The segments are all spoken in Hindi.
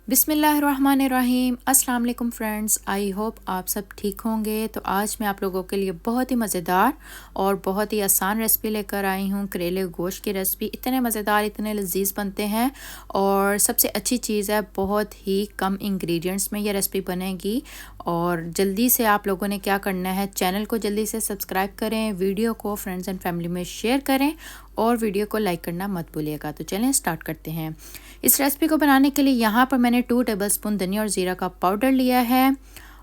बिस्मिल्लाहिर्रहमानिर्रहीम। अस्सलाम वालेकुम फ्रेंड्स, आई होप आप सब ठीक होंगे। तो आज मैं आप लोगों के लिए बहुत ही मज़ेदार और बहुत ही आसान रेसिपी लेकर आई हूँ। करेले गोश्त की रेसिपी इतने मज़ेदार, इतने लजीज बनते हैं और सबसे अच्छी चीज़ है बहुत ही कम इंग्रेडिएंट्स में ये रेसिपी बनेगी। और जल्दी से आप लोगों ने क्या करना है, चैनल को जल्दी से सब्सक्राइब करें, वीडियो को फ्रेंड्स एंड फैमिली में शेयर करें और वीडियो को लाइक करना मत भूलिएगा। तो चलें स्टार्ट करते हैं। इस रेसिपी को बनाने के लिए यहाँ पर मैंने 2 टेबलस्पून धनिया और ज़ीरा का पाउडर लिया है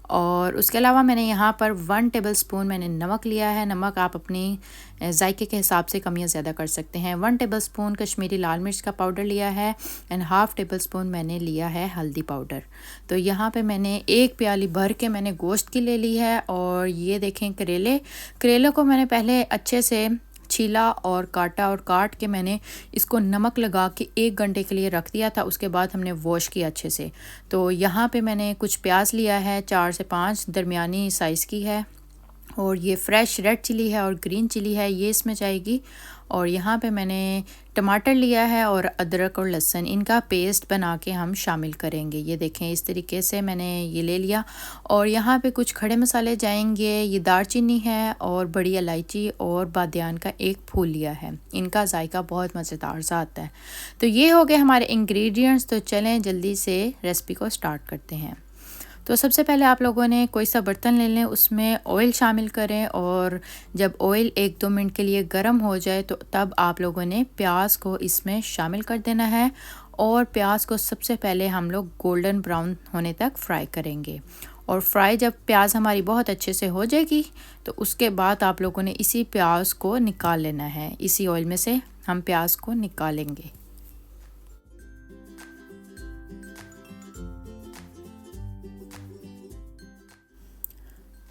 और उसके अलावा मैंने यहाँ पर 1 टेबलस्पून मैंने नमक लिया है। नमक आप अपनी जायके के हिसाब से कम या ज़्यादा कर सकते हैं। 1 टेबलस्पून कश्मीरी लाल मिर्च का पाउडर लिया है एंड हाफ़ टेबलस्पून मैंने लिया है हल्दी पाउडर। तो यहाँ पे मैंने 1 प्याली भर के मैंने गोश्त की ले ली है। और ये देखें करेले को मैंने पहले अच्छे से छीला और काटा और काट के मैंने इसको नमक लगा के 1 घंटे के लिए रख दिया था। उसके बाद हमने वॉश किया अच्छे से। तो यहाँ पे मैंने कुछ प्याज लिया है, 4 से 5 दरमियानी साइज़ की है। और ये फ्रेश रेड चिली है और ग्रीन चिली है, ये इसमें जाएगी। और यहाँ पे मैंने टमाटर लिया है और अदरक और लहसुन, इनका पेस्ट बना के हम शामिल करेंगे। ये देखें इस तरीके से मैंने ये ले लिया। और यहाँ पे कुछ खड़े मसाले जाएंगे। ये दालचीनी है और बड़ी इलायची और बादियान का एक फूल लिया है। इनका जायका बहुत मज़ेदार सा आता है। तो ये हो गए हमारे इंग्रेडिएंट्स। तो चलें जल्दी से रेसिपी को स्टार्ट करते हैं। तो सबसे पहले आप लोगों ने कोई सा बर्तन ले लें, उसमें ऑयल शामिल करें और जब ऑयल 1-2 मिनट के लिए गर्म हो जाए तो तब आप लोगों ने प्याज को इसमें शामिल कर देना है। और प्याज को सबसे पहले हम लोग गोल्डन ब्राउन होने तक फ्राई करेंगे। और फ्राई जब प्याज हमारी बहुत अच्छे से हो जाएगी तो उसके बाद आप लोगों ने इसी प्याज को निकाल लेना है। इसी ऑयल में से हम प्याज को निकालेंगे।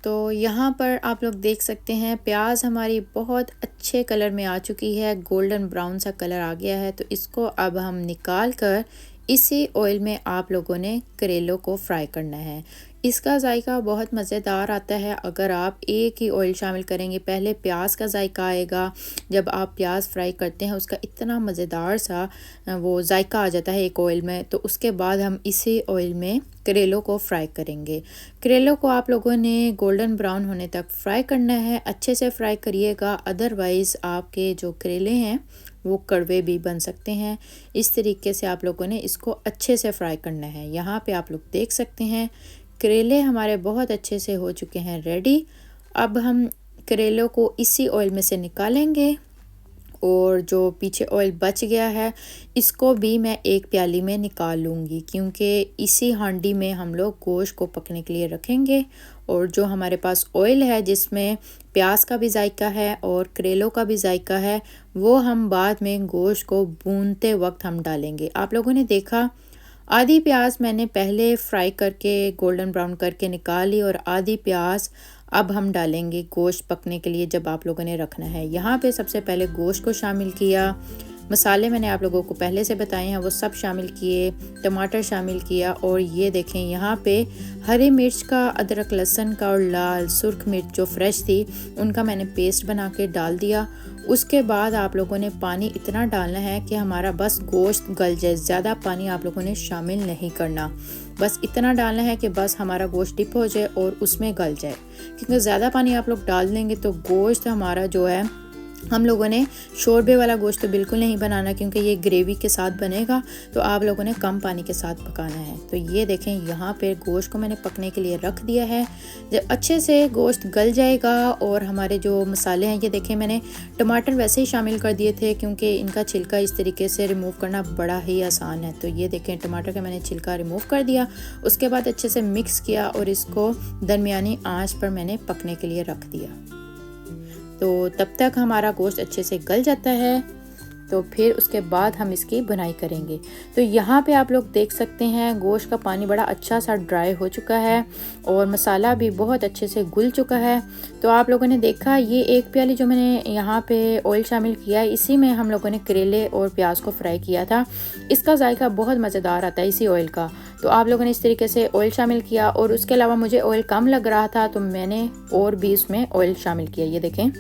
तो यहाँ पर आप लोग देख सकते हैं प्याज हमारी बहुत अच्छे कलर में आ चुकी है, गोल्डन ब्राउन सा कलर आ गया है। तो इसको अब हम निकाल कर इसी ऑयल में आप लोगों ने करेलों को फ्राई करना है। इसका जायका बहुत मज़ेदार आता है अगर आप एक ही ऑयल शामिल करेंगे। पहले प्याज का जायका आएगा, जब आप प्याज फ्राई करते हैं उसका इतना मज़ेदार सा वो जायका आ जाता है एक ऑयल में। तो उसके बाद हम इसी ऑयल में करेलों को फ्राई करेंगे। करेलों को आप लोगों ने गोल्डन ब्राउन होने तक फ्राई करना है। अच्छे से फ्राई करिएगा, अदरवाइज़ आपके जो करेले हैं वो कड़वे भी बन सकते हैं। इस तरीके से आप लोगों ने इसको अच्छे से फ्राई करना है। यहाँ पे आप लोग देख सकते हैं करेले हमारे बहुत अच्छे से हो चुके हैं रेडी। अब हम करेलों को इसी ऑयल में से निकालेंगे और जो पीछे ऑयल बच गया है इसको भी मैं एक प्याली में निकाल लूँगी, क्योंकि इसी हांडी में हम लोग गोश्त को पकने के लिए रखेंगे। और जो हमारे पास ऑयल है जिसमें प्याज का भी जायका है और करेलों का भी जायका है, वो हम बाद में गोश्त को भूनते वक्त हम डालेंगे। आप लोगों ने देखा आधी प्याज मैंने पहले फ्राई करके गोल्डन ब्राउन करके निकाल ली और आधी प्याज अब हम डालेंगे गोश्त पकने के लिए जब आप लोगों ने रखना है। यहाँ पे सबसे पहले गोश्त को शामिल किया, मसाले मैंने आप लोगों को पहले से बताए हैं वो सब शामिल किए, टमाटर शामिल किया। और ये देखें यहाँ पे हरी मिर्च का, अदरक लहसुन का और लाल सुर्ख मिर्च जो फ्रेश थी उनका मैंने पेस्ट बना के डाल दिया। उसके बाद आप लोगों ने पानी इतना डालना है कि हमारा बस गोश्त गल जाए। ज़्यादा पानी आप लोगों ने शामिल नहीं करना, बस इतना डालना है कि बस हमारा गोश्त डिप हो जाए और उसमें गल जाए। क्योंकि ज़्यादा पानी आप लोग डाल देंगे तो गोश्त हमारा जो है, हम लोगों ने शोरबे वाला गोश्त तो बिल्कुल नहीं बनाना क्योंकि ये ग्रेवी के साथ बनेगा। तो आप लोगों ने कम पानी के साथ पकाना है। तो ये देखें यहाँ पे गोश्त को मैंने पकने के लिए रख दिया है। जब अच्छे से गोश्त गल जाएगा और हमारे जो मसाले हैं, ये देखें मैंने टमाटर वैसे ही शामिल कर दिए थे क्योंकि इनका छिलका इस तरीके से रिमूव करना बड़ा ही आसान है। तो ये देखें टमाटर का मैंने छिलका रिमूव कर दिया। उसके बाद अच्छे से मिक्स किया और इसको दरमियानी आँच पर मैंने पकने के लिए रख दिया। तो तब तक हमारा गोश्त अच्छे से गल जाता है तो फिर उसके बाद हम इसकी बुनाई करेंगे। तो यहाँ पे आप लोग देख सकते हैं गोश्त का पानी बड़ा अच्छा सा ड्राई हो चुका है और मसाला भी बहुत अच्छे से घुल चुका है। तो आप लोगों ने देखा ये एक प्याली जो मैंने यहाँ पे ऑयल शामिल किया है, इसी में हम लोगों ने करेले और प्याज को फ्राई किया था। इसका जायका बहुत मज़ेदार आता है इसी ऑयल का। तो आप लोगों ने इस तरीके से ऑयल शामिल किया और उसके अलावा मुझे ऑयल कम लग रहा था तो मैंने और भी इसमें ऑयल शामिल किया। ये देखें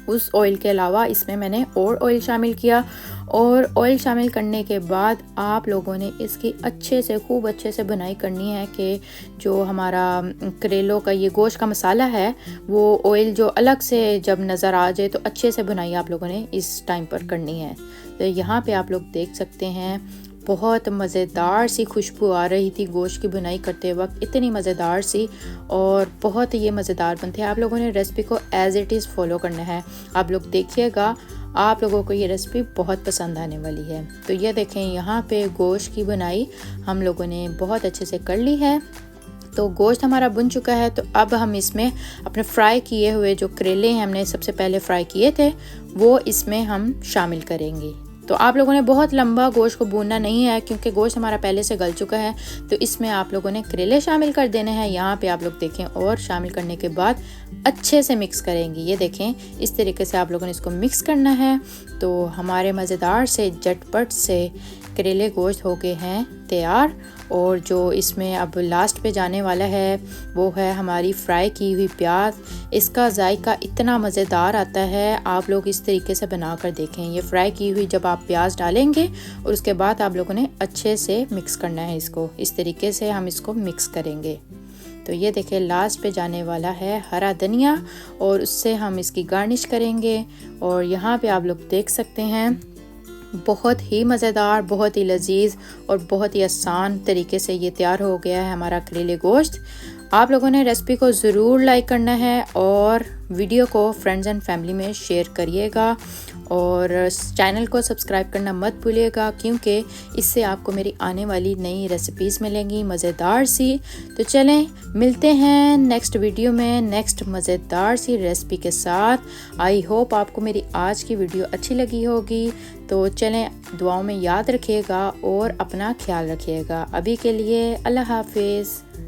उस ऑयल के अलावा इसमें मैंने और ऑयल शामिल किया और ऑयल शामिल करने के बाद आप लोगों ने इसकी अच्छे से खूब अच्छे से बुनाई करनी है कि जो हमारा करेलों का ये गोश्त का मसाला है वो ऑयल जो अलग से जब नज़र आ जाए तो अच्छे से बुनाई आप लोगों ने इस टाइम पर करनी है। तो यहाँ पे आप लोग देख सकते हैं बहुत मज़ेदार सी खुशबू आ रही थी गोश्त की बुनाई करते वक्त, इतनी मज़ेदार सी और बहुत ये मज़ेदार बनते हैं। आप लोगों ने रेसिपी को एज़ इट इज़ फॉलो करना है। आप लोग देखिएगा, आप लोगों को ये रेसिपी बहुत पसंद आने वाली है। तो ये देखें यहाँ पे गोश्त की बुनाई हम लोगों ने बहुत अच्छे से कर ली है। तो गोश्त हमारा बुन चुका है। तो अब हम इसमें अपने फ्राई किए हुए जो करेले हैं हमने सबसे पहले फ्राई किए थे वो इसमें हम शामिल करेंगे। तो आप लोगों ने बहुत लंबा गोश्त को भूनना नहीं है क्योंकि गोश्त हमारा पहले से गल चुका है। तो इसमें आप लोगों ने करेले शामिल कर देने हैं। यहाँ पे आप लोग देखें और शामिल करने के बाद अच्छे से मिक्स करेंगे। ये देखें इस तरीके से आप लोगों ने इसको मिक्स करना है। तो हमारे मज़ेदार से झटपट से करेले गोश्त हो गए हैं तैयार। और जो इसमें अब लास्ट पे जाने वाला है वो है हमारी फ्राई की हुई प्याज। इसका जायका इतना मज़ेदार आता है, आप लोग इस तरीके से बना कर देखें। ये फ्राई की हुई जब आप प्याज डालेंगे और उसके बाद आप लोगों ने अच्छे से मिक्स करना है इसको, इस तरीके से हम इसको मिक्स करेंगे। तो ये देखें लास्ट पे जाने वाला है हरा धनिया और उससे हम इसकी गार्निश करेंगे। और यहाँ पे आप लोग देख सकते हैं बहुत ही मज़ेदार, बहुत ही लजीज और बहुत ही आसान तरीके से ये तैयार हो गया है हमारा करेले गोश्त। आप लोगों ने रेसिपी को ज़रूर लाइक करना है और वीडियो को फ्रेंड्स एंड फैमिली में शेयर करिएगा और चैनल को सब्सक्राइब करना मत भूलिएगा क्योंकि इससे आपको मेरी आने वाली नई रेसिपीज़ मिलेंगी मज़ेदार सी। तो चलें मिलते हैं नेक्स्ट वीडियो में नेक्स्ट मज़ेदार सी रेसिपी के साथ। आई होप आपको मेरी आज की वीडियो अच्छी लगी होगी। तो चलें दुआओं में याद रखिएगा और अपना ख्याल रखिएगा। अभी के लिए अल्लाह हाफिज़।